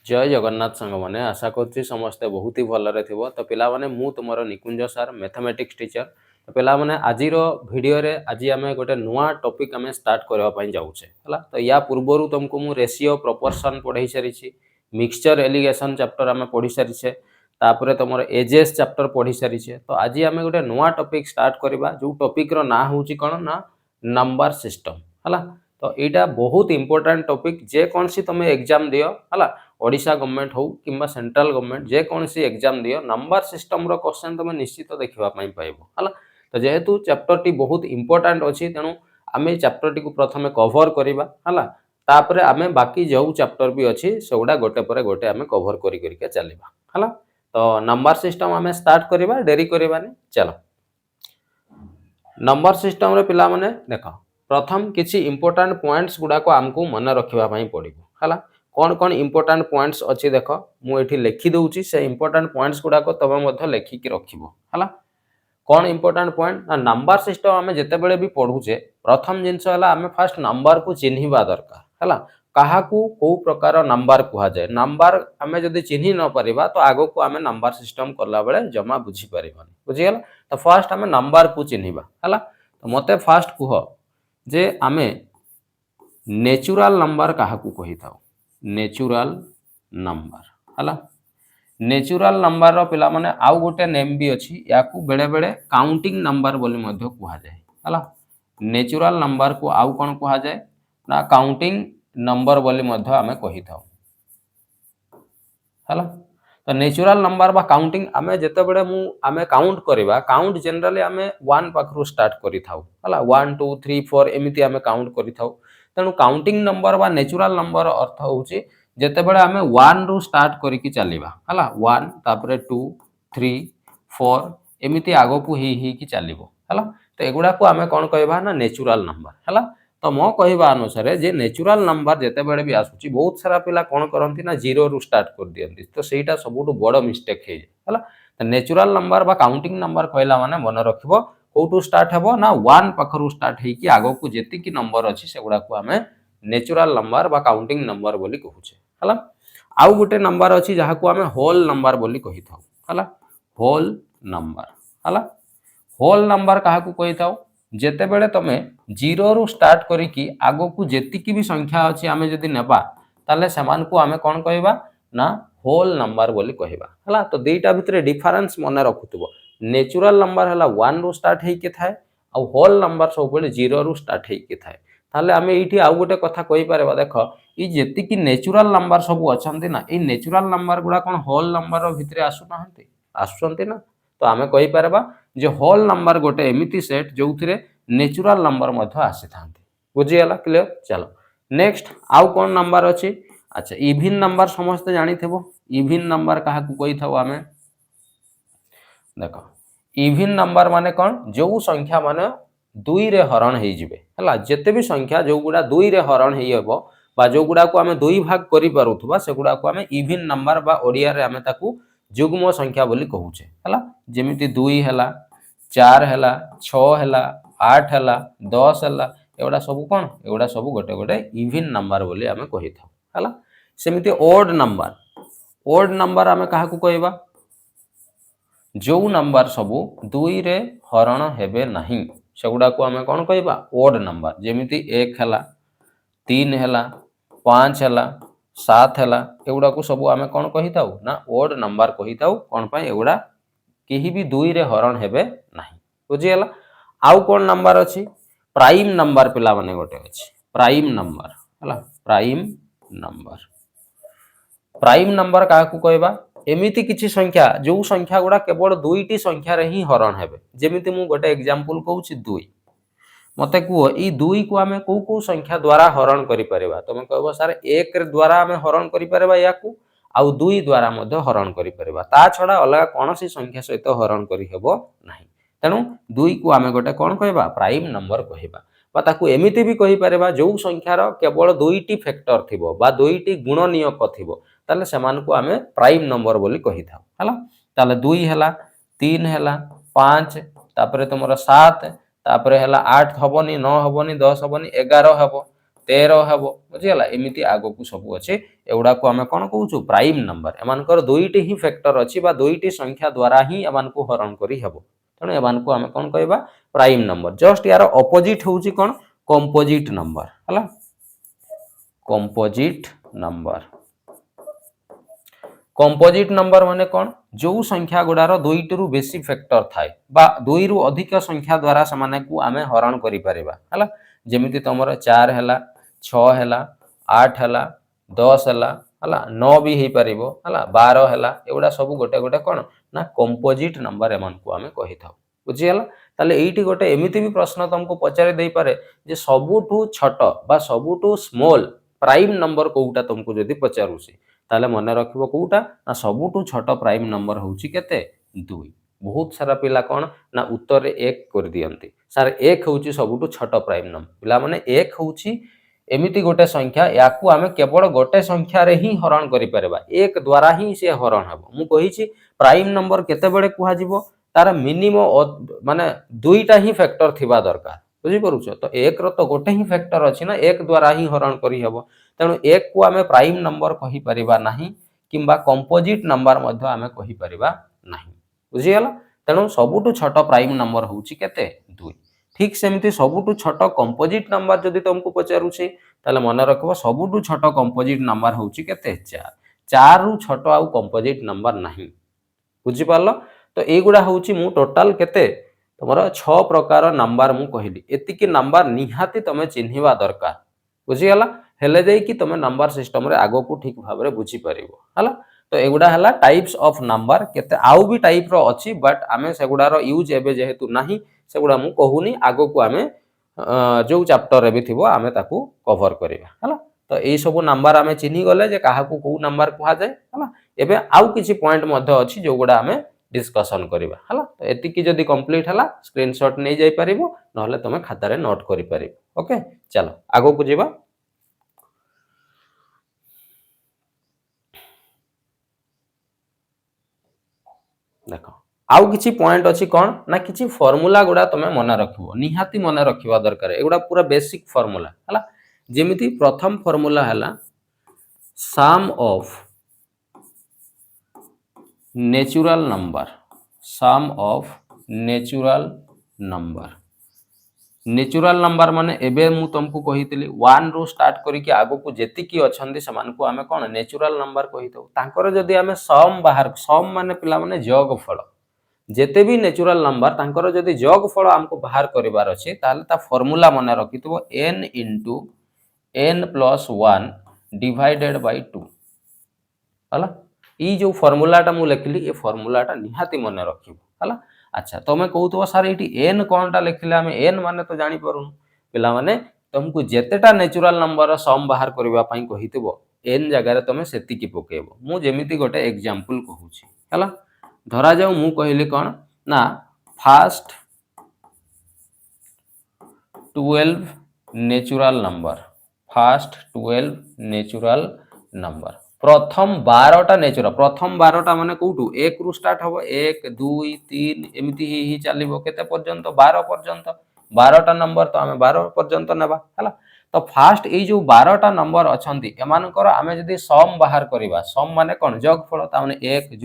जय जगन्नाथ सांग मैंने आशा करुच्ची समस्ते बहुत ही भलरे थो। तो पिला माने मु तुमर निकुंज सार मैथमेटिक्स टीचर। तो पिला माने आजिर वीडियो रे आज आम गोटे नुआ टॉपिक आम स्टार्ट करने जाऊे है। तो या पूर्वर तुमको मु रेशियो प्रोपोर्शन पढ़ाई सारी, मिक्सचर एलिगेशन चैप्टर आम पढ़ी सारी, तापर तुम एजेस चैप्टर पढ़ी सारी। तो आज आम गोटे नुआ टॉपिक स्टार्ट करवा जो टॉपिक रो ना हूँ कौन ना नंबर सिस्टम है। तो यहाँ बहुत इंपोर्टेंट टॉपिक जेकोसी तुम एग्जाम दियो है, ओडिशा गवर्नमेंट हो कि सेंट्रल गवर्नमेंट जेकोसी एग्जाम दियो नंबर सिस्टम रो क्वेश्चन तुम निश्चित देखा पाइबो है। तो जेहेतु चैप्टर टी बहुत इंपोर्टेंट अच्छी तेणु आम चैप्टर टी प्रथम कवर करवा है, तापर आम बाकी जो चैप्टर भी अच्छी से गुड़ा गोटे पर गोटे आम कवर कर चलवा है। तो नंबर सिस्टम आम स्टार्ट करवा डेरी करवानी। चलो नंबर सिस्टम रे पिला माने देख प्रथम किसी इंपोर्टेंट पॉइंट्स गुड़ाक आमको मन रखापी पड़ो है। कौन कौन इंपोर्टेंट पॉइंट्स अच्छी देख मुझे लिखी दूची से इंपोर्टेंट पॉइंट्स गुड़ाक तुम लिखिकी रखिबो है। कौन इंपोर्टेंट पॉइंट ना नंबर सिस्टम आम जिते बड़े भी पढ़ुचे प्रथम जिनस आम फास्ट नंबर को चिन्हवा दरकार है। क्या कौ प्रकार नंबर कह जाए नंबर आम जब चिन्ह न पारिबा तो आग को आम नंबर सिस्टम कला बेले जमा बुझीपर बुझीगला। तो फास्ट आम नंबर को चिन्हवा है। तो मत फास्ट कह जे आमे नेचुरल नंबर क्या कही था नेचुरल नंबर है। नेचुरल नंबर रो पिला माने आउ गोटे नेम भी अच्छी या बेले बेले काउंटिंग नंबर बोली मध्य कहा जाए है। नेचुरल नंबर को आउ कौन कहा जाए ना काउंटिंग नंबर बोली मध्य आमे कही था है। तो नेचुरल नंबर बा काउंटिंग आम जिते बड़े आम काउंट करवा काउंट जनरली आम 1 पाखु स्टार्ट करी थाउ है 1 2 3 4 एमती आम काउंट करी थाउ। तेणु काउंटिंग नंबर बा नेचुरल नंबर अर्थ होची जिते बड़े आम 1 रु स्टार्ट करिकी चलिबा है 1 तापर 2 3 4 एमती आग को ही चलिबो है। तो एगुड़ा को आम कौन कहबा ना नेचुरल नंबर है। तो मो कहवा अनुसार जे नेचुरल नंबर जिते बड़े भी आसूची बहुत सारा पिला कौन करती ना 0 रु स्टार्ट कर दियंती। तो सेटा सबुठ बड़ मिस्टेक है। तो नेचुरल नंबर बा काउंटिंग नंबर कहला माने मन रखिबो कौटू स्टार्ट हेबो ना 1 पाखरु स्टार्ट हेकी आगो को जेतिकी नंबर अच्छी से गुड़ा को आम नेचुरल नंबर बा काउंटिंग नंबर बोली कहूचे है। आउ गोटे नंबर अच्छी जहाँ को आम होल नंबर बोली कही थाउ है होल नंबर है। होल नंबर क्या कही थाउ जेते बेले तुम 0 रु स्टार्ट करिकी आगो को जेतिकी भी संख्या अच्छी आम जदि नेबा ताले समान को आम कौन कहबा ना होल नंबर बोली कहबा है। तो दुईटा भितर डिफरेंस मन रखुथबो नेचुरल नंबर है 1 रु स्टार्ट होके थाए आ होल नंबर सब बेले 0 रु स्टार्ट होके थाए। ताले आम ये आउ गोटे कथा कहि परबा देख ये जेतिकी नेचुरल नंबर सब अच्छी ना ये नेचुरल नंबर गुड़ा कौन होल नंबर भितर आसुना ना। तो आम कहि परबा जे होल नंबर गोटे एमिति सेट जो थिरे नेचुरल नंबर मध्य आसी थांती बुझीगला क्लियर। चलो नेक्स्ट आउ कौन नंबर अच्छी अच्छा इविन नंबर समस्त जानी थेबो इविन नंबर क्या कही था आम देख इविन नंबर माने कौन जो संख्या माने 2 रे हरण हो जिवे है जिते भी संख्या जो गुड़ा 2 रे हरण हो बा जो गुड़ा को आम 2 भाग करि पारुथबा से गुड़ा को आम इविन नंबर बा ओडिया रे आम ताकू जुग्म संख्या बोली कहूचे है। जेमिति 2 है 4 है 6 है 8 है 10 है एगुड़ा सब कौन एगुड़ा सब गोटे गोटे इविन नंबर बोली आम कही था है। सेमिति ओड नंबर आम क्या कहबा जो नंबर सबू 2 रे हरण हेबे नहीं सेगुड़ा को आम कौन कहबा ओड नंबर जेमिति 1 है 3 है 5 है 7 है एगुड़ा को सब आम कौन कही था ना ओड नंबर कही था कौन पाई एगुड़ा कहीं भी 2 रे हरण हेबे नहीं बुझीगला। आउ कौन नंबर अच्छी प्राइम नंबर पिला माने गोटे अच्छी प्राइम नंबर है प्राइम नंबर क्या कहबा एमिति किछि संख्या जो संख्या गुड़ा केवल 2टी संख्या रे ही हरण हेबे जेमिति मु गोटे एग्जांपल कहूची 2 मते कह ई 2 को आम कौ कौ संख्या द्वारा हरण करि परिबा तुम कहबो सर 1 द्वारा आम हरण करि परिबा या को आउ 2 द्वारा मध्य हरण करि परिबा ता छडा अलग कोनोसी संख्या सहित हरण करि हेबो नाही। तेणु 2 को आम गोटे कौन कहबा प्राइम नंबर कहबा बा ताकू एमिति भी कहि परिबा जो संख्यार केवल 2टी फैक्टर थिबो बा 2टी गुणनीयक थिबो ताले समान को आम प्राइम नंबर बोली कहि थाउ हला। ताले 2 हैला 3 हैला 5 तापरे तुमर 7 तापरे हैला 8 हबनी 9 हबनी 10 हबनी 11 हबो 13 हम बुझीगला एमती आग को सब अच्छे एगुड़ा को आम कौन कहूँ प्राइम नंबर एमानकर दुईटी ही फैक्टर अच्छी दुईटी संख्या द्वारा ही एमान को हरण करी हेबो तेणु एमान को आम कौन कहबा प्राइम नंबर जस्ट यार अपोजिट होउची कौन कंपोजिट नंबर हला कंपोजिट नंबर कंपोजिट नंबर माने कौन जो संख्या गुड़ार दुईटी रु बेसी फैक्टर थाए बा दुई रु अधिक संख्या द्वारा से को आमे हरण करि परिबा हला जेमिति तमरो 4 हैला 6 हैला 8 हैला 10 हैला हला 9 भी हे परिबो हला 12 हैला एगुडा सब गोटे गोटे कौन ना कंपोजिट नंबर एमान को आमे कहि थाउ बुझियला ताले एइठी गोटे एमिति भी प्रश्न तुमको पचारि देई पारे जे सबुठु छोट बा सबुठु स्मॉल प्राइम नंबर कोउटा तुमको जदी पचारुसी ताले मन रखिबो कोउटा ना सबुठु छोट प्राइम नंबर होउची केते 2 बहुत सारा पिला कौन ना उत्तर 1 कर दियंती सर 1 होउची सबुठु छोट प्राइम नंबर पिला माने 1 होउची एमिति गोटे संख्या याकू आमे केवल गोटे संख्या रे ही हरण करि परबा 1 द्वारा ही से हरण हबो मु कहिची प्राइम नंबर केते बेले कुहा जिवो तार मिनिमम माने दुईटा ही फैक्टर थिबा दरकार बुझी परुछ तो 1 रो तो गोटे ही फैक्टर अछि ना 1 द्वारा ही हरण करि हबो तेणु 1 को आमे प्राइम नंबर कहि परिबा नाही किंबा कंपोजिट नंबर मध्ये आमे कहि परिबा नाही बुझियला तेणु सबुठु छोट प्राइम नंबर होउची केते 2 ठीक सेमती सबुठु छोट कंपोजिट नंबर जदि तुमको पचारुछे ताले मन रखबो सबुठु छोट कंपोजिट नंबर होउची केते 4 4 रु छोट आउ कंपोजिट नंबर नाही बुझी पारलो तो एगुडा होउची मु टोटल केते तमरो 6 प्रकार नंबर मु कहिली एतिकी नंबर निहाती तमे चिन्हिबा दरकार बुझियला हेले जाई कि तमे नंबर सिस्टम रे आगो को ठीक भाबरे बुझी परिबो हला तो एगुडा हला टाइप्स ऑफ नंबर केते आउ भी टाइप रो अछि बट आमे सेगुडा रो यूज एबे जेहेतु नाही सेगुडा मु कहूनी आगो को आमे जो चैप्टर रे भी थिबो आमे ताकू कवर करिबा हला तो एई सब नंबर आमे चिन्हि गले जे काहा को को नंबर कुहा जाय हला एबे आउ किछि पॉइंट मध्ये अछि जो गुडा आमे डिस्कशन करिबा हला तो एतिकी जदी कंप्लीट हला स्क्रीनशॉट नै जाय परिबो नहले तमे खाता रे नोट करि परिबो ओके चलो आगो को जिबा देखो आउ किछि पॉइंट अछि कोन ना किछि फार्मूला गुडा तमे मने रखिबो निहाती मने रखिबा दरकार एगुडा पूरा बेसिक फार्मूला हला जेमिति प्रथम फार्मूला हला sum of natural number sum of natural number माने एबे मु तुमको कहितली 1 रो स्टार्ट करी कि आगो को जेति की अछंदी समान को आमे कोन नेचुरल नंबर कहितो तांकर जदी आमे सम बाहर सम माने पिला माने जोगफल जेते भी नेचुरल नंबर तांकर जदी जोगफल हमको बाहर करिवार अछि ताले ता फार्मूला मने रखितबो n * n + 1 डिवाइडेड बाय 2 हला ई जो फार्मूला मु लिखली ए फार्मूला निहाती मन रखिबो हला अच्छा तमे कहूतो सर एटी n कोनटा लिखले हमें n माने तो जानि परुनु पिला माने तुमको जेतेटा नेचुरल नंबर सम बाहर करबा पई कहितबो n जगह रे तमे सेति की पकेबो मु जेमिति गोटे एग्जांपल कहूची हला धरा जाऊ मु कहिली कोन ना फर्स्ट 12 नेचुरल नंबर प्रथम 12टा नेचुरल प्रथम 12टा माने कोठू 1 रु स्टार्ट हबो 1 2 3 एमिति ही चलिबो केते पर्यंत 12 पर्यंत 12टा नंबर तो आमे 12 पर्यंत नेबा हला तो फास्ट ए जो 12टा नंबर अछंती एमानकर आमे जदी सम बाहर करिबा सम माने कोन जोगफल ता माने 1 +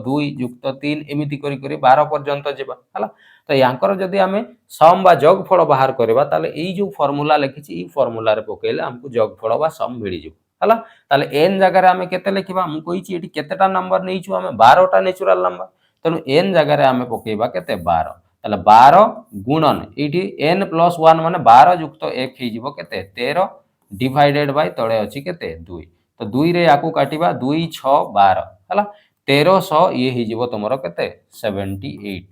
2 + 3 एमिति करी करी 12 पर्यंत जेबा हला तो यांकर जदी आमे सम बा जोगफल बाहर करिबा ताले ए जो फार्मूला लिखिछि ई फार्मूला रे पकेले हमको जोगफल बा सम मिलि जिवो हला ताले n जगह रे आमे केते लिखिबा मु कहिछि एठी केतेटा नंबर नेइछु आमे 12टा नेचुरल नंबर तनु n जगह रे आमे पकेबा केते 12 ताले 12 गुणन एठी n + 1 माने 12 + 1 हे जिवो केते 13 डिवाइडेड बाय तळे अछि केते 2 तो 2 रे याकू काटिबा 2 6 12 हला 1300 ये हे जिवो तमरो केते 78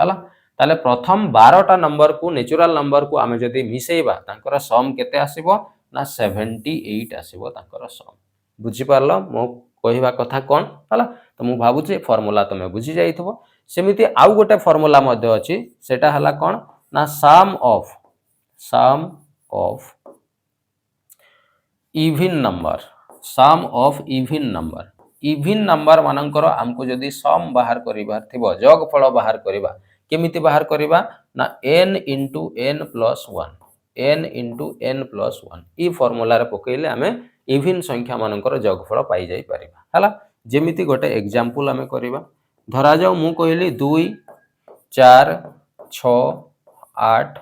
हला ताले प्रथम 12टा नंबर को नेचुरल नंबर को आमे जदी मिसेइबा तांकर सम केते आसीबो ना 78 आसीबो तांकर सम बुझी पारलो मो कहिबा कथा कोन हला तो मु भाबु जे फार्मूला तमे बुझी जाइथबो सेमिति आउ गोटे फार्मूला मध्ये अछि सेटा हला कोन ना सम ऑफ इवन नंबर मानकर हमको जदी सम बाहर करिबार थिबो जोगफल बाहर करिबा केमिति बाहर करिबा ना n * n + 1 n into n plus 1 ई फॉर्मूला रे पकइले आमे इवन संख्या मानकर जोगफल पाई जाई परिबा हला जेमिति गोटे एग्जांपल आमे करिबा धरा जाऊ मु कहली 2 4 6 8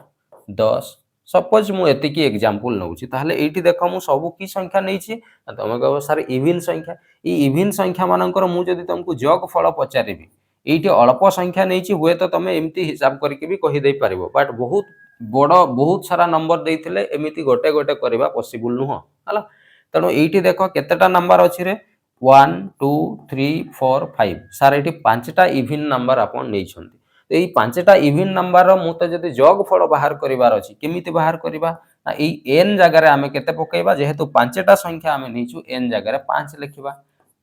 10 सपोज मु एतिकी एग्जांपल नउची ताहले एठी देखो मु सब की संख्या नैची तमे कहबो सर इवन संख्या ई इवन संख्या मानकर मु जदी तुमको जोगफल पचारिबी एठी अल्प संख्या नैची हुए तो तमे एमती हिसाब करके भी कहि दे परिबो बट बहुत बड़ बहुत सारा नंबर देथिले एमिति गोटे गोटे करबा पॉसिबल नुह हला तनो एठी देखो केतेटा नंबर अछि रे 1 2 3 4 5 सर एठी पांचटा इवन नंबर आपण नै छथि एई पांचटा इवन नंबर रो मु त जदी जोगफल बाहर करिवार अछि केमिति बाहर करिबा ना एई n जगह रे आमे केते पकेइबा जेहेतु पांचटा संख्या आमे नैचु n जगह रे 5 लिखिबा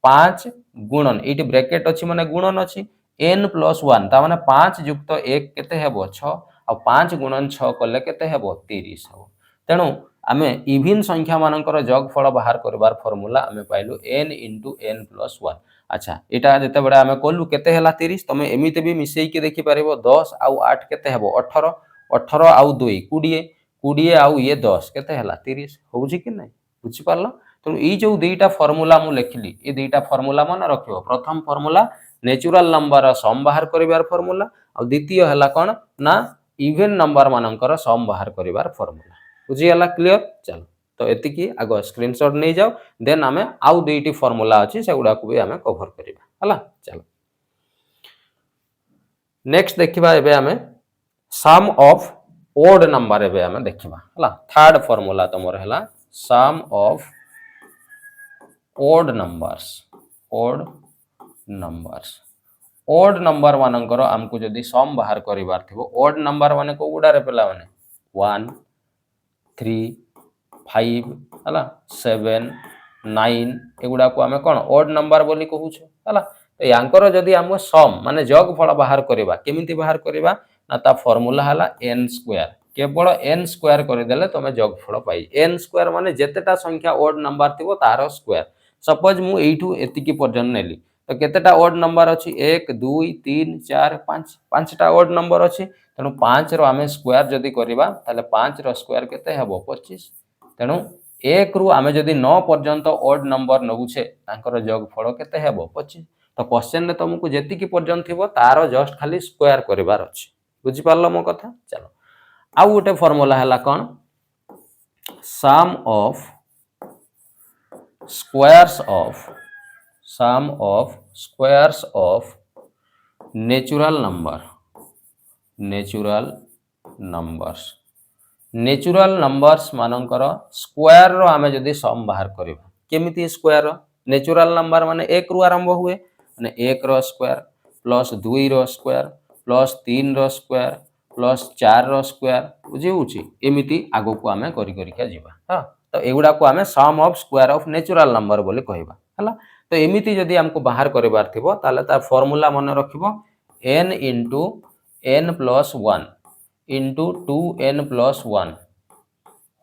5 गुणन एठी ब्रैकेट अछि माने गुणन अछि n प्लस 1 ता माने 5 युक्त 1 केते हेबो 6 आ 5 गुणन 6 कले केते हेबो 30 हो तेनु आमे इवन संख्या मानकर जोगफल बाहर करबार फार्मूला आमे पाइलु n इंटू n प्लस 1 अच्छा एटा जते बडा आमे कोलु केते हला 30 तमे एमिते भी मिसेई के देखि पारिबो 10 आउ 8 केते हेबो 18 18 आउ 2 20 20 आउ ये 10 केते हला 30 होउची कि नै बुझि पारलो तो ई जो दुईटा फार्मूला मु लेखिली ए दुईटा फार्मूला मन रखियो प्रथम फार्मूला नेचुरल नंबर सम बाहर करिवार फार्मूला आ द्वितीय हला कोन ना इवन नंबर मानकर सम बाहर करिवार फार्मूला बुझि हला क्लियर चलो तो एतिकी आगो स्क्रीनशॉट नै जाओ देन आमे आउ दुईटी फार्मूला अछि सेगुडा को भी आमे कवर करिबा हला चलो नेक्स्ट देखिबा एबे आमे सम ऑफ ओड नंबर एबे आमे देखिबा हला थर्ड फार्मूला तमर हला sum of odd numbers odd number मानकर हमको जदी सम बाहर करिवार थिबो ओड नंबर माने को गुडा रे पेला माने 1 3 5 हला 7 9 एगुडा को हमें कोन ओड नंबर बोली कहू छ हला तो यांकर जदी हम सम माने जोगफल बाहर करिबा केमिति बाहर करिबा ना ता फार्मूला हला n स्क्वायर केवल n स्क्वायर कर देले तमे जोगफल पाई n स्क्वायर माने जेतेटा संख्या ओड नंबर थिबो तार स्क्वायर सपोज मु एठू एतिकी पर्यंत नेली तो केतेटा ओड नंबर अछि 1 2 3 4 5 पांचटा ओड नंबर अछि तेनु 5 रो आमे स्क्वायर जदी करिबा ताले 5 रो स्क्वायर केते हेबो 25 तेनु 1 रु आमे जदी 9 पर्यंत ओड नंबर नउछे तांकर जोगफल केते हेबो 25 तो क्वेश्चन रे तुमको जेतिकी पर्यंत थिबो तार जस्ट खाली स्क्वायर करिवार अछि बुझि पारलो मो कथा चलो आ गोटे फार्मूला हला कोन sum of squares of natural numbers square स्क्वायर रो आमे जदी सम बाहर करबा केमिति स्क्वायर नेचुरल नंबर माने 1 रु आरंभ हुए माने 1 रो स्क्वायर प्लस 2 रो स्क्वायर प्लस 3 रो स्क्वायर प्लस 4 रो स्क्वायर बुझी होची एमिति आगो को आमे करि करि के जीवा हां तो एगुडा को आमे sum of square of natural number बोली कहबा हला तो एमिति जदी हमको बाहर करबार थिबो ताले तार फार्मूला मन रखिबो n into n plus 1 into 2n plus 1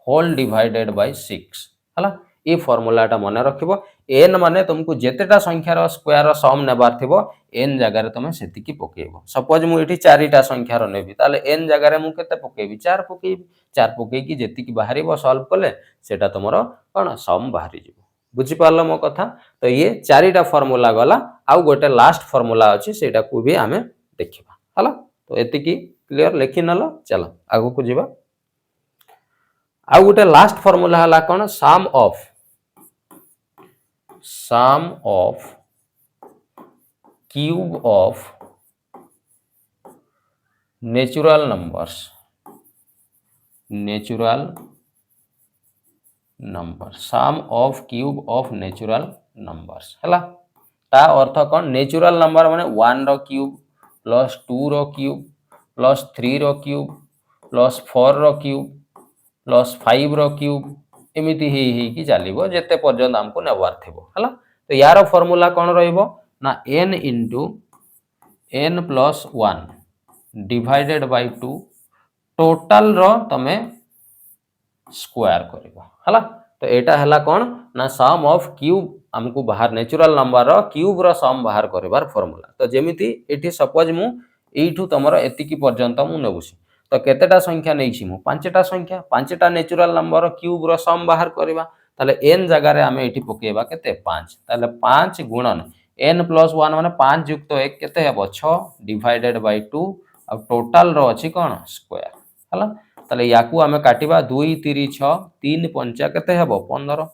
whole divided by 6 हला ए फार्मूला टा मन रखिबो n माने तुमको जेतेटा संख्या रो स्क्वायर रो सम नेबार थिबो n जगह रे तुमे सेतिकी पकेइबो सपोज मु एठी चारिटा संख्या रो नेबी ताले n जगह रे मु केते पकेइबी 4 पकेइबी 4 पकेइ की जेतिकी बाहरिबो सॉल्व कले सेटा तुमरो कोन सम बाहरी जिवो बुझी पारलो मो कथा तो ये चारिटा फार्मूला गला आउ गोटे लास्ट फार्मूला अछि सेटा को भी हमें देखिबा हला तो एतिकी क्लियर लेखि नलो चलो आगो को जीवा आउ गोटे लास्ट फार्मूला हला कोन sum of cube of natural number sum of cube of natural numbers हला ता अर्थ कोन नेचुरल नंबर माने 1 रो क्यूब प्लस 2 रो क्यूब प्लस 3 रो क्यूब प्लस 4 रो क्यूब प्लस 5 रो क्यूब एमिति ही की चलीबो जेते पर्यंत हमको नेबार थिबो हला तो यार फार्मूला कोन रहइबो ना n into n plus 1 divided by 2 total रो तमे स्क्वायर करिबो हला तो एटा हला कोन ना सम ऑफ क्यूब हमको बाहर नेचुरल नंबर रो क्यूब रो सम बाहर करबार फार्मूला तो जेमिति एठी सपोज मु एठू तमरो एतिकी पर्यंत मु नेबुसी तो केतेटा संख्या नहीं मु पांचटा संख्या पांचटा नेचुरल नंबर क्यूब रो सम बाहर करबा ताले n जगह रे आमे एठी पकेबा केते 5 ताले 5 गुणन n + 1 माने 5 युक्त 1 केते हेबो 6 डिवाइडेड बाय 2 आ टोटल रो अछि कोन स्क्वायर हला ताले याकू आमे काटिबा 2 3 6 3 5 केते हेबो 15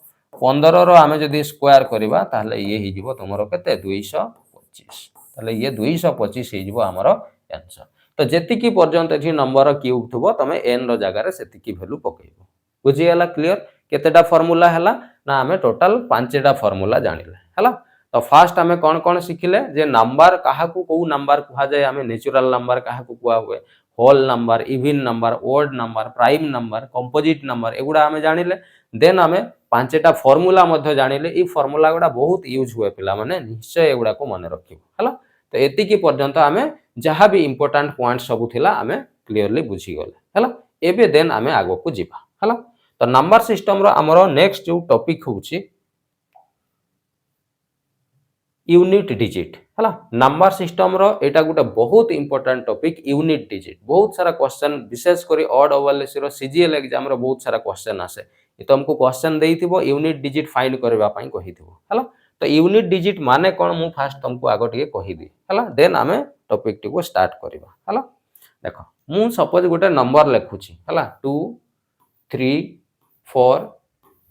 15 रो आमे जदी स्क्वायर करबा ताले ये हि जिवो तमरो केते 225 ताले ये 225 हि जिवो हमरो आंसर तो जेतिकी पर्यंत एठी नंबर क्यूब थबो तमे n रो जगह रे सेतिकी वैल्यू पकेइबो बुझी हला क्लियर केतेटा फार्मूला हला ना आमे टोटल पांचटा फार्मूला जानिले हला तो फास्ट आमे कोन कोन सिखिले जे नंबर काहाकू को नंबर कुहा जाय आमे नेचुरल नंबर काहाकू कुआ हुए whole number even number odd number prime number composite number एगुडा आमे जानिले देन आमे पांचटा फार्मूला मध्ये जानिले ई फार्मूला गुडा बहुत यूज हुए पिला माने निश्चय एगुडा को मन रखिबो हला तो एतिकी पर्यंत आमे जहाँ भी इंपोर्टेंट पॉइंट सब थिला आमे क्लियरली बुझी गले हला एबे देन आमे आगो को जिबा हला तो नंबर सिस्टम रो हमरो नेक्स्ट जो टॉपिक होउची यूनिट डिजिट हला नंबर सिस्टम रो एटा गुटे बहुत इंपोर्टेंट टॉपिक यूनिट डिजिट बहुत सारा क्वेश्चन विशेष करी ऑड ओवरलेस रो सीजीएल एग्जाम रो बहुत सारा क्वेश्चन आसे ये तो हमको क्वेश्चन देइथिबो यूनिट डिजिट फाइंड करबा पई कहिथिबो हला तो यूनिट डिजिट माने कोन मु फास्ट तुमको आगो टिके कहि दी हला देन आमे टॉपिक टी को स्टार्ट करबा हला देखो मु सपोज गुटे नंबर लिखुची हला 2 3 4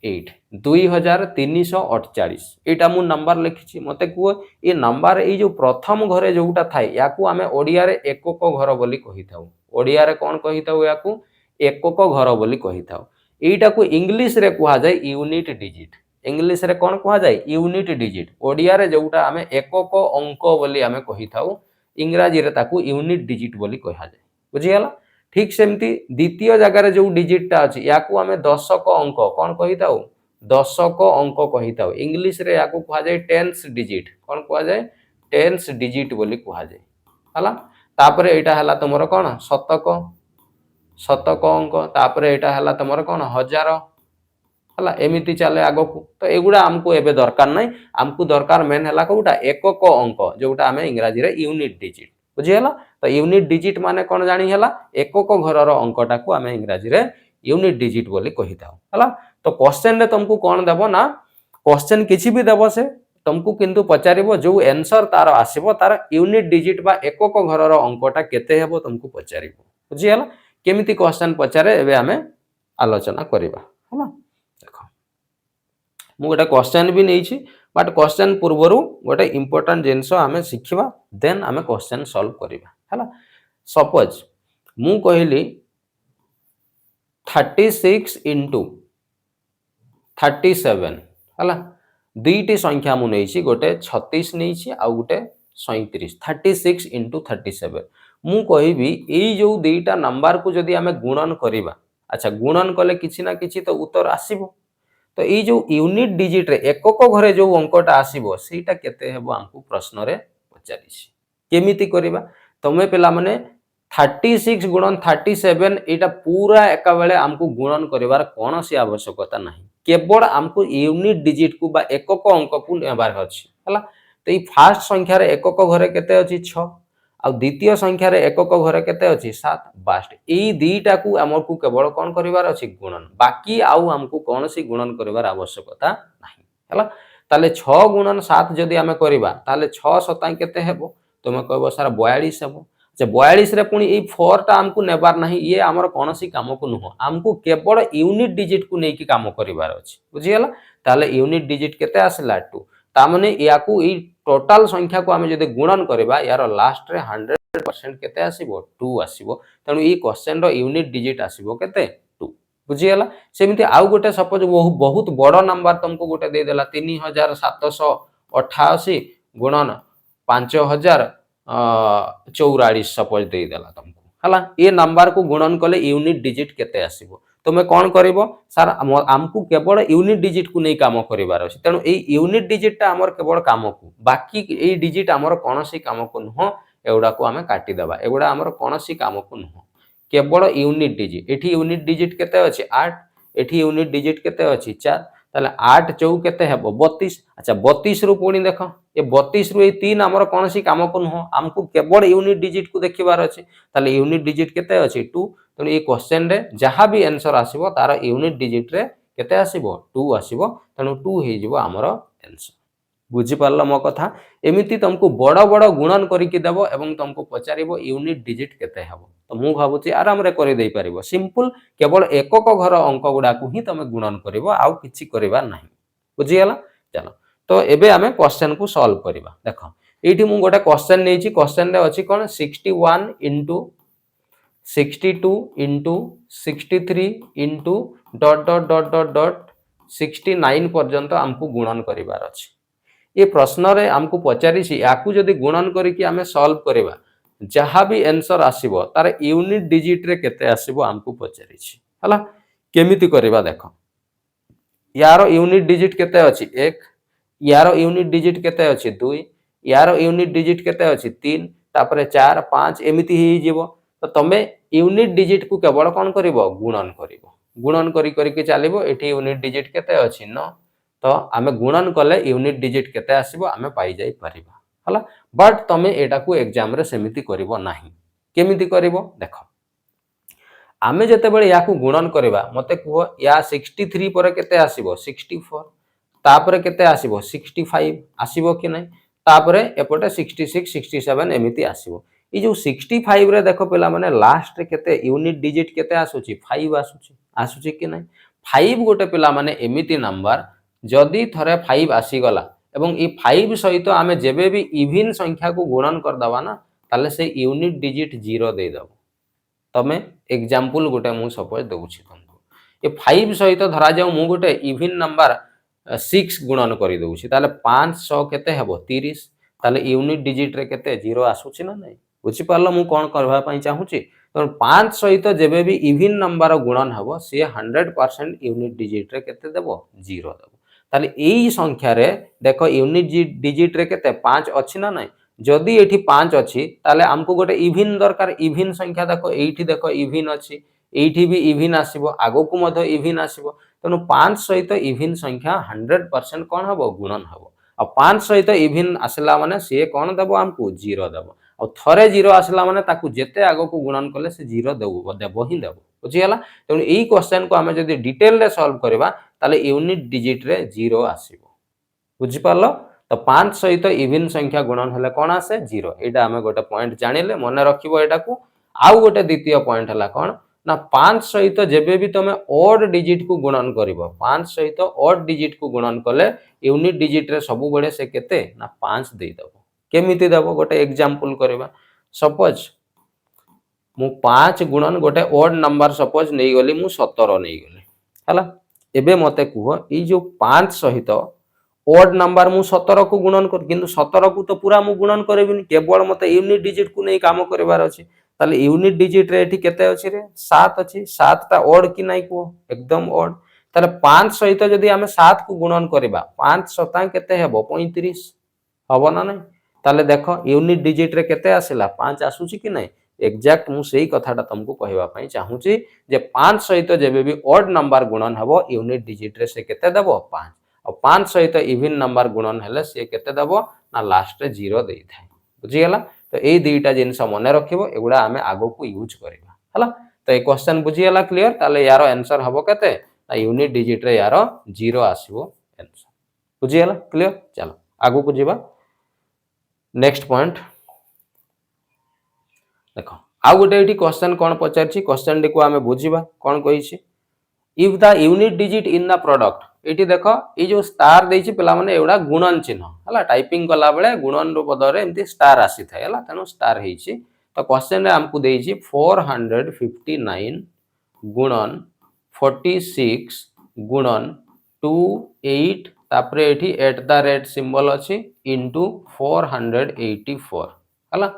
8 2348 एटा मु नंबर लिखिची मते को ये नंबर ए जो प्रथम घरे जोटा थाए याकू आमे ओडिया रे एकक घर बोली कहिथाउ ओडिया रे कोन कहिथाउ याकू एकक घर बोली कहिथाउ एटा को इंग्लिश रे कुहा जाय यूनिट डिजिट इंग्लिश रे कोन कुहा जाय यूनिट डिजिट ओडिया रे जोटा आमे एकक अंक बोली आमे कहिथाउ इंग्रजी रे ताकू यूनिट डिजिट बोली कहा जाय बुझी हला ठीक सेमती द्वितीय जगह रे जो डिजिट ता अछि याकू आमे दशक अंक कोन कहिथाउ दशक अंक कहिथाउ इंग्लिश रे याकू कहा जाय टेंस डिजिट कोन कहा जाय टेंस डिजिट बोली कहा जाय हला तापरे एटा हला तमरो कोन शतक शतक अंक तापरे एटा हला तमरो कोन हजार हला एमिति चले आगो को तो एगुडा हमको एबे दरकार नै हमको दरकार मेन हला कोटा एकक अंक जोटा हमें इंग्रजी रे यूनिट डिजिट बुझी हला तो यूनिट डिजिट माने कोन जानि हला एकक घरर अंकटा को हमें इंग्रजी रे यूनिट डिजिट बोली कहिथाउ हला तो क्वेश्चन रे तुमको कोन देबो ना क्वेश्चन किछि भी देबो से तुमको किंतु पचारिबो जो आंसर तार आसीबो तार यूनिट डिजिट बा एकक घरर अंकटा केते हेबो तुमको पचारिबो बुझी हला केमिति क्वेश्चन पचारे एबे हमें आलोचना करिबा हला देखो मु गोटे क्वेश्चन भी नहीं छी बट क्वेश्चन पूर्वरु गोटे इंपोर्टेंट जिंसो हमें शिखिबा देन हमें क्वेश्चन सॉल्व करिबा हला सपोज मु कहली 36 into 37 हला दुईटी संख्या मु नहीं छी गोटे 36 नहीं छी आ गोटे 37 36 into 37 मु कहबी एई जो दुईटा नंबर को जदी हमें गुणन करिबा अच्छा गुणन कले किछि ना किछि तो उत्तर आसीबो तो ये जो यूनिट डिजिट रे एकक घरे जो अंकटा आसीबो सेटा केते हेबो हमको प्रश्न रे पचारिछि केमिति करिबा तमे पेला माने 36 गुणन 37 एटा पूरा एका बेले हमको गुणन करिवार कोनोसी आवश्यकता नाही केवल हमको यूनिट डिजिट को बा एकक अंक को नेबार अछि हला तो ई फर्स्ट संख्या रे एकक घरे केते अछि 6 आ द्वितीय संख्या रे एकक घरे केते अछि 7 बास्ट एई दुईटा को हमको केवल कोन करिवार अछि गुणन बाकी आउ हमको कोनोसी गुणन करिवार आवश्यकता नाही हला ताले 6 गुणन 7 जदी हमें करिबा ताले 6 7 केते हेबो तुमे कहबो सर 42 हेबो जे 42 रे पुनी ए 4 टा हमको नेबार नाही ये हमर कोनोसी काम को नुह हमको केवल यूनिट डिजिट को नै कि काम करिवार अछि बुझी हला ताले यूनिट डिजिट केते आसला 2 ता माने याकू ई टोटल संख्या को हमें जदी गुणन करबा यार लास्ट रे 100% केते आसीबो 2 आसीबो तनु ई क्वेश्चन रो यूनिट डिजिट आसीबो केते 2 बुझी हला सेमिति आउ गोटे सपोज बहुत बड़ नंबर तुमको गोटे दे देला 3788 गुणन 5044 सपोज दे देला तुमको हला ये नंबर को गुणन कले यूनिट डिजिट केते आसीबो तुमे कोन करिवो सर हमको केवल यूनिट डिजिट को नै काम करिवार अछि तनु ए यूनिट डिजिट ता हमर केवल काम को बाकी ए डिजिट हमर कोनोसी काम को नुह एउडा को हमें काटी देबा एगुडा हमर कोनोसी काम को नुह केवल यूनिट डिजिट एठी यूनिट डिजिट केते अछि 8 एठी यूनिट डिजिट केते अछि 4 ताले 8 चौ केते हेबो 32। अच्छा 32 रु पुणी देख ये 32 रु 3 आमर कौन सी काम को नुह आमको केवल यूनिट डिजिट को देखिबार अछि ताले यूनिट डिजिट केते अछि 2 तेणु ये क्वेश्चन रे जहां भी आंसर आसीबो तार यूनिट डिजिट रे केते आसीबो 2 आसीबो तेणु 2 हे जिवो आमर आंसर। बुझी पारल मो कथा एमिति तुमको बड़ बड़ गुणन करिकि देबो एवं तुमको पचारिबो यूनिट डिजिट केते हेबो तो मु भाबुची आराम रे करि देई परिबो सिंपल केवल एकक घर अंक गुडा को ही तमे गुणन करिवो आउ किछि करिबा नाही। बुझी गेला चलो तो एबे आमे क्वेश्चन को सॉल्व करिबा देखो एठी मु गोटे क्वेश्चन नेछि क्वेश्चन रे अछि कोन 61 into 62 into 63 into dot dot dot dot dot 69 पर्यंत हमको गुणन करिवार अछि। ये प्रश्न रे हमको पचारि छि याकू जदी गुणन करिकि आमे सॉल्व करिबा जहां भी आंसर आसीबो तार यूनिट डिजिट रे केते आसीबो हमको पचारि छि हला केमिति करिबा देखो यार यूनिट डिजिट केते अछि 1 यार यूनिट डिजिट केते अछि 2 यार यूनिट डिजिट केते अछि 3 तापरे 4 5 एमिति ही जिवो तो तमे यूनिट डिजिट को केवल कोन करिवो गुणन करी करी के चलिबो एठी यूनिट डिजिट केते अछि 9 तो आमे गुणन कले यूनिट डिजिट केते आसीबो आमे पाई जाई परिबा हला बट तमे एटा को एग्जाम रे सेमिति करिवो नाही केमिति करिवो देखो आमे जते बेले याकू गुणन करिबा मते कुह या 63 पर केते आसीबो 64 तापरे केते आसीबो 65 आसीबो कि नै तापरे एपटे 66 67 एमिति आसीबो ई जो 65 रे देखो पेला माने लास्ट रे केते यूनिट डिजिट केते आसुची 5 आसुची कि नै 5 गोटे पेला माने एमिति नंबर जदी थरे 5 आसी गला एवं ई 5 सहित आमे जेबे भी इवन संख्या को गुणन कर दबा ना ताले से यूनिट डिजिट 0 दे दबो तमे एग्जांपल गोटे मु सपोज दउछि तुमको ये 5 सहित धरा जाऊ मु गोटे इवन नंबर 6 गुणन करि दउछि ताले 500 केते हेबो 30 ताले यूनिट डिजिट रे केते 0 आसुछि ना नै बुझि पारलो मु कोन करबा पई चाहूछि तो 5 सहित जेबे भी इवन नंबर गुणन हेबो से 100% यूनिट डिजिट रे केते देबो 0 देबो ताले एई संख्या रे देखो यूनिट डिजिट रे केते 5 अछि ना नै जदि एठी 5 अछि ताले हमको गोटे इवन दरकार इवन संख्या देखो इवन अछि एठी भी इवन आसीबो आगो को मधो इवन आसीबो तनो 5 सहित इवन संख्या 100% कोन हबो गुणन हबो आ 5 सहित इवन आसला माने से कोन देबो हमको 0 देबो आ थरे 0 आसला माने ताकू जेते आगो को गुणन करले से 0 देबो ही देबो बुझी गेला तनो एई क्वेश्चन को हमें जदी डिटेल रे सॉल्व करबा ताले यूनिट डिजिट रे 0 आसीबो बुझी पारलो तो 5 सहित इवन संख्या गुणन हेले कोन आसे 0 एटा हमें गोटे पॉइंट जानिले मने रखिबो एटा को आउ गोटे द्वितीय पॉइंट हला कोन ना 5 सहित जेबे भी तमे ऑड डिजिट को गुणन करिवो 5 सहित ऑड डिजिट को गुणन कले यूनिट डिजिट रे सब बळे से केते ना 5 देई दबो केमिति दबो गोटे एग्जांपल करबा सपोज मु 5 गुणन गोटे ऑड नंबर सपोज नै गली मु 17 नै गली हला एबे मते कुहो ई जो 5 सहित ऑड नंबर मु 17 को गुणन कर किंतु 17 को तो पूरा मु गुणन करबिनी केवल मते यूनिट डिजिट को नै काम करबार अछि ताले यूनिट डिजिट रे एठी केते अछि रे 7 अछि 7 ता ऑड कि नै को एकदम ऑड ताले 5 सहित जदी हमें 7 को गुणन करबा 5 सता केते हेबो 35 हबो ना नै ताले देखो यूनिट डिजिट रे केते आसिला 5 आसुची कि नै एग्जैक्ट मु सेही कथाटा तुमको कहबा पई चाहूची जे 5 सहित जेबे भी ऑड नंबर गुणन हबो यूनिट डिजिट रे से केते देबो 5 और 5 सहित इवन नंबर गुणन हेले से केते देबो ना लास्ट रे 0 देई थाए बुझी गेला तो एई दुईटा जिंस मने रखिबो एगुडा हमें आगो को यूज करबा हला तो ए क्वेश्चन बुझी गेला क्लियर ताले यार आंसर हबो केते ना यूनिट डिजिट रे यार 0 आसीबो आंसर बुझी गेला क्लियर चलो आगो को जीवा नेक्स्ट पॉइंट देखो आ गोटे एठी क्वेश्चन कोन पचारछि क्वेश्चन डी को हमें बुझीबा कोन कहिछि if the unit digit in the product एठी देखो ए जो स्टार देछि पेला माने एउडा गुणन चिन्ह हला टाइपिंग कला बेले गुणन रो बदरे एमती स्टार आसी थाए हला तनो स्टार हेछि तो क्वेश्चन रे हमकु देछि 459 गुणन 46 गुणन 28 तापरे एठी एट द रेट सिंबल अछि इनटू 484 हला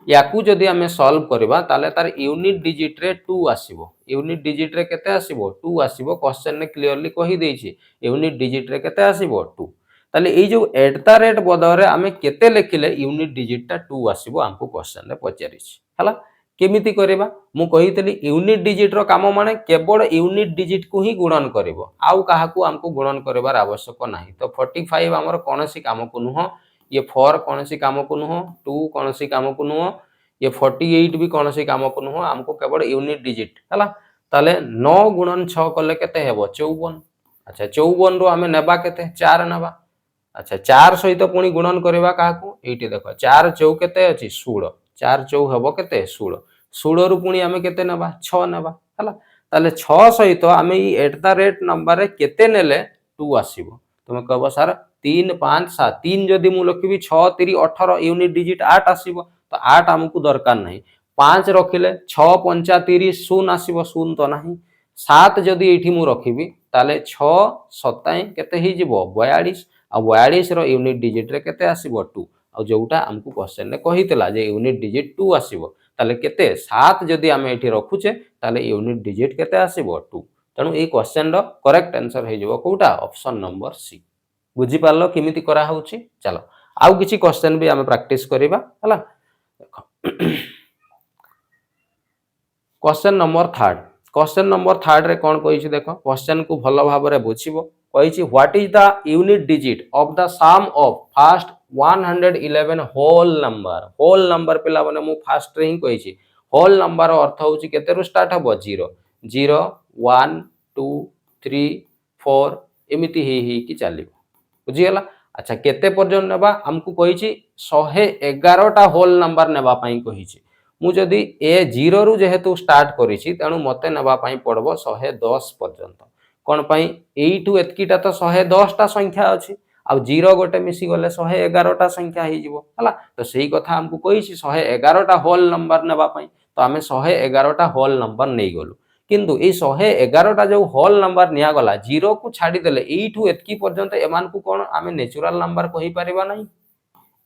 याकू जदी हमें सॉल्व करबा ताले तार यूनिट डिजिट रे 2 आसीबो यूनिट डिजिट रे केते आसीबो 2 आसीबो क्वेश्चन ने क्लियरली कहि देछि यूनिट डिजिट रे केते आसीबो 2 ताले ए जो एट द रेट बदरे हमें केते लिखिले यूनिट डिजिट ता 2 आसीबो हमको क्वेश्चन रे पचारिछि हला केमिति करबा मु कहितली यूनिट डिजिट रो काम माने केवल यूनिट डिजिट को ही गुणन करबो आउ काहा को हमको गुणन करबार आवश्यक नाही तो 45 हमर कोनोसी काम को नुह ये 4 कोनोसी काम को नुह 2 कोनोसी काम को नुह ये 48 भी कोनोसी काम को नुह हमको केवल यूनिट डिजिट हला ताले 9 गुणन 6 कले केते हेबो 54 अच्छा 54 रो हमें नेबा केते 4 नेबा अच्छा 4 सहित पुणी गुणन करबा काहा को एठी देखो 4 चौ केते अछि 16 4 चौ हेबो केते 16 16 रु पुणी आमे केते नेबा 6 नेबा हला ताले 6 सहित आमे ई एट द रेट नंबर रे केते नेले 2 आसीबो तुमे कहबो सर 3 5 7 3 जदी मु लखिबी 6 3 18 यूनिट डिजिट 8 आसीबो तो 8 हमकु दरकार नाही 5 रखिले 6 5 30 0 आसीबो 0 तो नाही 7 जदी एठी मु रखिबी ताले 6 27 केते ही जिवो 42 आ 42 रो यूनिट डिजिट रे केते आसीबो 2 आ जोटा हमकु क्वेश्चन रे कहितला जे यूनिट डिजिट 2 आसीबो ताले केते 7 जदी आमे एठी रखुचे ताले यूनिट डिजिट केते आसीबो 2 तणु ए क्वेश्चन रो करेक्ट आंसर हे जिवो कोउटा ऑप्शन नंबर सी बुझी पारलो केमिति करा होउची चलो आउ किछि क्वेश्चन भी आमे प्रैक्टिस करिबा हला देखो क्वेश्चन नंबर 3 रे कोन कहिछि देखो क्वेश्चन को भलो भाबरे बुझिबो कहिछि what is the unit digit of the sum of first 111 whole number पिला माने मु फर्स्ट रे ही कहिछि होल नंबर अर्थ होउछि केते रु स्टार्ट हबो 0 0 1 2 3 4 एमिति ही कि चलिबो बुझी गेला अच्छा केते पर्यंत नेबा हमकु कहिछि 111 टा होल नंबर नेबा पई कहिछि मु जदी ए 0 रु जेहेतु स्टार्ट करिछि तणु मते नेबा पई पड़बो 110 पर्यंत कोन पई एइटु एतकीटा तो 110 टा संख्या अछि आ 0 गोटे मिसी गले 111 टा संख्या ही जिवो हला तो सेही कथा हमकु कहिछि 111 टा होल नंबर नेबा पई तो आमे 111 टा होल नंबर नै गलु किंतु ए 111 टा जो होल नंबर निया गला 0 को छाडी देले एइटु एतकी पर्यंत एमान को कोन आमे नेचुरल नंबर कहि परिबा नै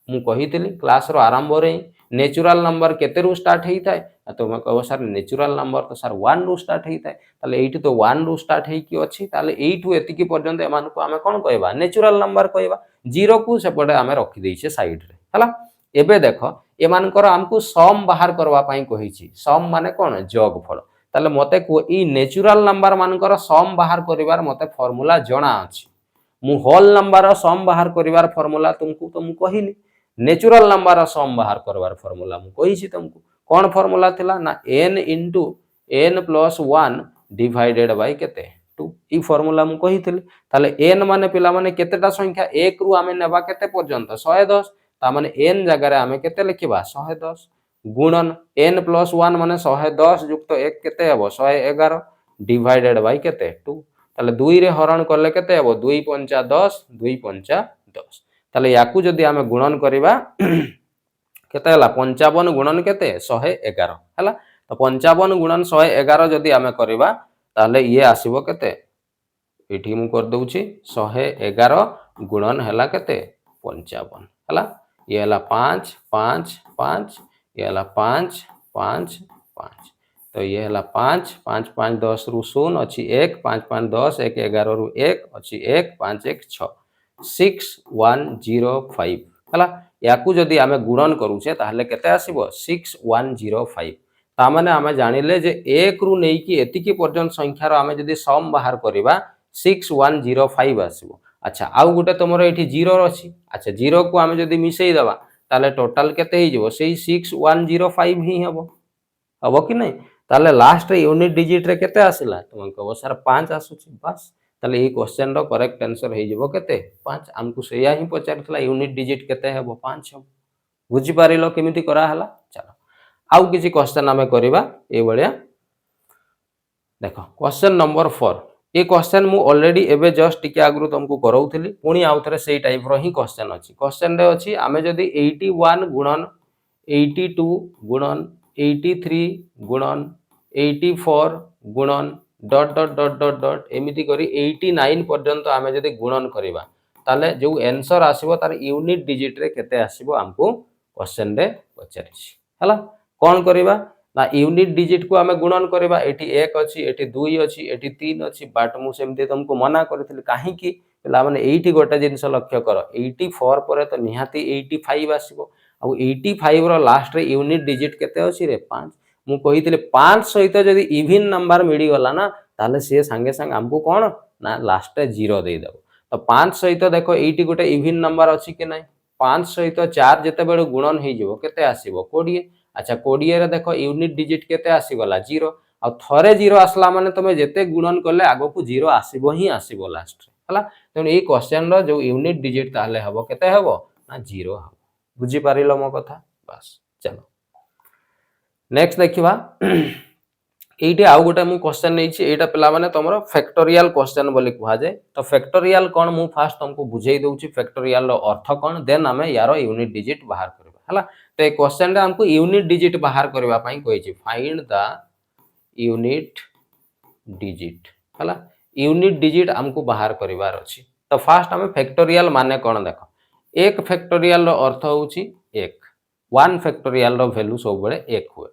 मु कहितली क्लास रो आरंभ रे नेचुरल नंबर केते रु स्टार्ट हेई थाए तो मैं कहबो सर नेचुरल नंबर तो सर 1 रु स्टार्ट हेई थाए ताले एइटु तो 1 रु स्टार्ट हेई कि अछि ताले एइटु एतिकी पर्यंत एमान को आमे कोन कहबा नेचुरल नंबर कहबा 0 को सेपटे आमे रखि दैछे साइड रे हला एबे देखो एमान कर हमकु सम बाहर करबा पई कहिछि सम माने कोन जोगफल ताले मते को ई नेचुरल नंबर मानकर सम बाहर करिवार मते फार्मूला जणा अछि मु होल नंबर रो सम बाहर करिवार फार्मूला तुमको तो मु कहिली नेचुरल नंबर रो सम बाहर करवार फार्मूला मु कहिछि तुमको कोन फार्मूला थिला ना n into n plus 1 divided bye केते 2 ई फार्मूला मु कहितली ताले n माने पिला माने केतेटा संख्या 1 रु आमे नेबा केते पर्यंत 110 ता माने n जगह रे आमे केते लिखिबा 110 गुणन n plus 1 माने 110 युक्त 1 केते हेबो 111 डिवाइडेड बाय केते 2 ताले 2 रे हरण करले केते हेबो 2 5 10 2 5 10 ताले याकू जदी आमे गुणन करिबा केते हला 55 गुणन केते 111 हला तो 55 गुणन 111 जदी आमे करिबा ताले ये आसीबो केते एठी मु कर दउची 111 गुणन हला केते 55 हला ये हला 5 5 5 ये हला 5 5 5 तो ये हला 5 5 5 10 रु 0 अछि 1 5 5 10 1 11 रु 1 अछि 1 5 1 6 6105 हला याकू जदी आमे गुणन करूछे ताहले केते आसीबो 6105 ता माने आमे जानिले जे 1 रु नै कि एतिकी पर्यंत संख्या रो आमे जदी सम बाहर करिबा 6105 आसीबो अच्छा आउ गुटे तमरो एठी 0 अछि अच्छा 0 को आमे जदी मिसेई दबा ताले टोटल केते ही जिवो सेही 6105 ही हबो कि नै ताले लास्ट रे यूनिट डिजिट रे केते आसिला तुम कहबो सर 5 आसुची बस ताले ए क्वेश्चन रो करेक्ट आंसर हे जिवो केते 5 हमकु सेया ही पचारथला यूनिट डिजिट केते हेबो 5 हबो बुझी पारिलो केमिति करा हला चलो आउ किछि क्वेश्चन हमें करिबा ए बळिया देखो क्वेश्चन नंबर 4 ए क्वेश्चन मु ऑलरेडी एबे जस्ट टिके आगरु तुमको करौथली पुनी आउ थरे सेही टाइप रो ही क्वेश्चन अछि क्वेश्चन रे अछि आमे जदी 81 गुणन 82 गुणन 83 गुणन 84 गुणन dot dot dot dot dot एमिति करी 89 पर्यंत आमे जदी गुणन करिबा ताले जो आंसर आसीबो तार यूनिट डिजिट रे केते आसीबो हमको क्वेश्चन रे पचारिछि हला कोन करिबा ना यूनिट डिजिट को आमे गुणन करिबा एठी 1 अछि एठी 2 अछि एठी 3 अछि बाट मु सेमते तुमको मना करथिल काहे कि पिला माने एठी गोटा जिंस लक्ष्य कर 84 परे तो निहाती 85 आसीबो आ 85 रो लास्ट रे यूनिट डिजिट केते अछि रे 5 मु कही 5 सहित जदि इवन नंबर मिली गला ना ताले से संगे संग हमको कौन ना लास्ट 0 दे दब। तो 5 सहित देखो एटी गोटे इवन नंबर अच्छी कि ना 5 सहित 4 जिते बड़े गुणन हो केते आसीबो 20। अच्छा 20 रे देखो यूनिट डिजिट केते आसीगला 0 आ थरे 0 आसला माने तमे जेते गुणन करले आगो को 0 आसीबो ही आसीबो लास्ट रे हला। तेणु ए क्वेश्चन रो जो यूनिट डिजिट ताले हबो केते हबो ना 0 हबो। बुझी पारिलो मो कथा बस चलो नेक्स्ट देखिबा एइटे आउ गोटे मु क्वेश्चन नैछि एटा पिला माने तमरो फैक्टोरियल क्वेश्चन बोली कुहा जाय। तो फैक्टोरियल कोन मु फास्ट तुमको बुझेई दउछि फैक्टोरियल रो अर्थ कोन देन हमें यारो यूनिट डिजिट बाहर करबा हला। तो ए क्वेश्चन रे हमको यूनिट डिजिट बाहर करबा पई कहिछि फाइंड द यूनिट डिजिट हला। यूनिट डिजिट हमको बाहर करिवार अछि। तो फास्ट हमें फैक्टोरियल माने कोन देखो एक फैक्टोरियल रो अर्थ होछि 1 1 फैक्टोरियल रो वैल्यू सब बेले 1 हुए।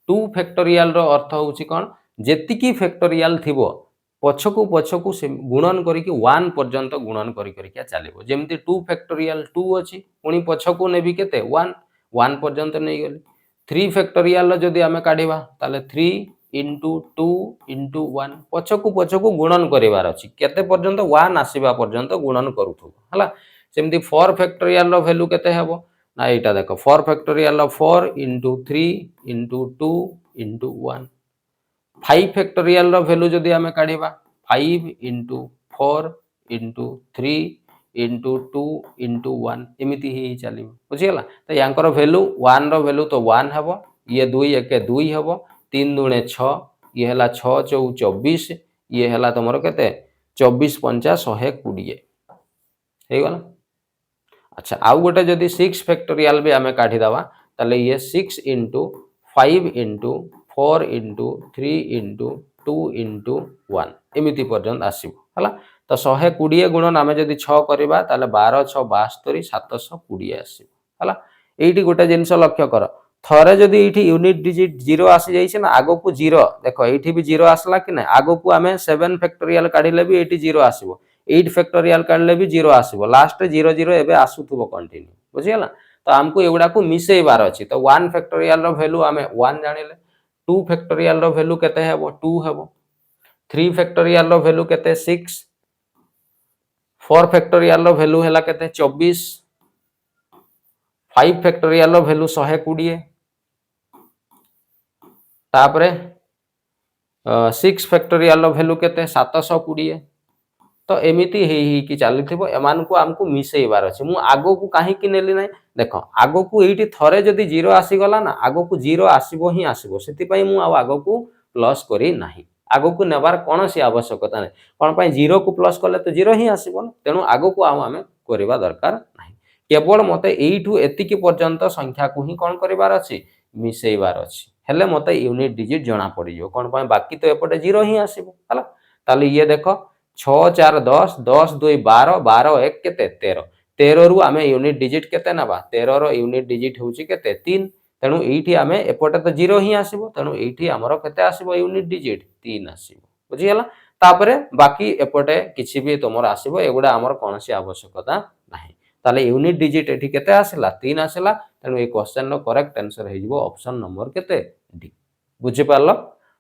2 फैक्टोरियल रो अर्थ होछि कोन जेतिकी फैक्टोरियल थिबो पछकु से गुणन करिकि 1 पर्यंत गुणन करि करिका चलिबो। जेमति 2 फैक्टोरियल 2 अछि पुनी पछकु नेबी केते 1 1 पर्यंत नै गेली। 3 फैक्टोरियल रो जदि हमें काढिबा ताले 3 into 2 into 1 पछकु गुणन करिवार अछि केते पर्यंत 1 आसीबा पर्यंत गुणन करूथु हला। सेमति 4 फैक्टोरियल रो वैल्यू केते हेबो ना एटा देखो 4 फैक्टोरियल रो 4 into 3 into 2 into 1। 5 फैक्टोरियल रो वैल्यू जदि हमें काढिबा 5 into 4 into 3 into 2 into 1 एमिति ही चलिबो बुझियला। तो यांकर वैल्यू 1 रो वैल्यू तो 1 हेबो ये 2 1 2 हेबो 3 दुणे 6 ये हला 6 4 24 ये हला तमरो केते 24 50 120 हे गला। अच्छा आउ गोटे जदि 6 फैक्टोरियल भी हमें काढी दवा ताले ये 6 into 5 into 4 into 3 into 2 into 1 एमिति पर्यंत आसीबो हला। तो 120 गुणन आमे जदि 6 करबा ताले 12 6 72 720 आसीबो हला। एइठी गोटे जिंस लक्ष्य कर थरे जदि एइठी यूनिट डिजिट 0 आसी जाइछे ना आगो को 0 देखो एइठी भी 0 आसला कि ना आगो को आमे 7 फैक्टोरियल काढिले भी एइठी 0 आसीबो 8 फैक्टोरियल काढले भी 0 आसीबो लास्ट 0 0 एबे आसुथबो कंटिन्यू बुझियला। तो हमको एगुडा को मिसेइबार अछि। तो 1 फैक्टोरियल रो वैल्यू आमे 1 जानिले 2 फैक्टोरियल रो वैल्यू केते हेबो 2 हेबो 3 फैक्टोरियल रो वैल्यू केते 6 4 फैक्टोरियल रो वैल्यू हैला केते 24 5 फैक्टोरियल रो वैल्यू 120 तापरे 6 फैक्टोरियल रो वैल्यू केते 720। तो एमिति ही कि चलिथिबो एमान को हमको मिसेइबार अछि। मु आगो को काहे कि नेली नै देखो आगो को एठी थरे जदि 0 आसी गला ना आगो को 0 आसीबो ही आसीबो सेति पई मु आगो को प्लस करी नाही आगो को नेबार कोनोसी आवश्यकता नै कोन पई 0 को प्लस करले तो 0 ही आसीबो ना तेनु आगो को आमे करिबा दरकार नाही। केवल मते एइठु एतिकी पर्यंत संख्या को ही कोन करिबार अछि मिसेइबार अछि हेले मते यूनिट डिजिट जणा पड़ी जो कोन पई बाकी तो एपटे 0 ही आसीबो हला। ताले ये देखो 6 4 10 10 2 12 12 1 केते 13 13 रु आमे यूनिट डिजिट केते नबा 13 रो यूनिट डिजिट होउची केते 3 तेनु एइठी आमे एपटे तो 0 ही आसीबो तेनु एइठी हमरो केते आसीबो यूनिट डिजिट 3 आसीबो बुझियला। तापरे बाकी एपटे किछि भी तमरो आसीबो एगुडा हमर कोनोसी आवश्यकता नाही। ताले यूनिट डिजिट एठी केते आसिला 3 आसिला तेनु ए क्वेश्चन नो करेक्ट आंसर हे जिवो ऑप्शन नंबर केते डी बुझि पारलो।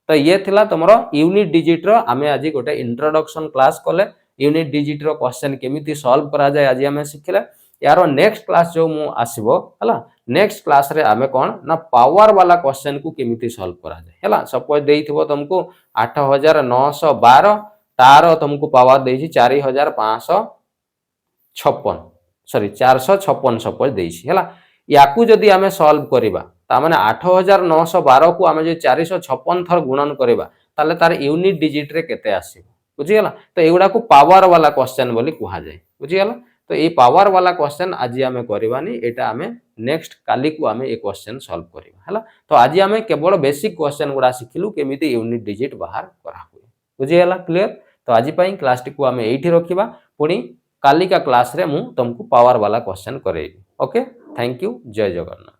तो ये थिला तमरो यूनिट डिजिट रो आमे आज गोटे इंट्रोडक्शन क्लास कले यूनिट डिजिट रो क्वेश्चन केमिति सॉल्व करा जाय आज आमे सिखले। यारो नेक्स्ट क्लास जो मु आसीबो हला नेक्स्ट क्लास रे आमे कोन ना पावर वाला क्वेश्चन को केमिति सॉल्व करा जाय हला। सपोज देइथिबो तुमको 8912 तारो तुमको पावर देइछि 4556 सॉरी 456 सपोज देइछि हला। याकू जदि आमे सॉल्व करिबा ता माने 8912 को आमे जे 456 थर गुणन करिबा ताले तार यूनिट डिजिट रे केते आसीबो बुझियला। तो एगुडा को पावर वाला क्वेश्चन बोली कुहा जाय बुझियला। तो ए पावर वाला क्वेश्चन आज आमे करबानी एटा आमे नेक्स्ट काली को आमे ए क्वेश्चन सॉल्व करिबा हला। तो आज आमे केवल बेसिक क्वेश्चन गुडा सिखिलु केमिति यूनिट डिजिट बाहर करा हुए बुझियला क्लियर। तो आज पई क्लास टी को आमे एठी रखिबा पुनी काली का क्लास रे मु तुमको पावर वाला क्वेश्चन करेबी ओके। थैंक यू जय जगन्नाथ।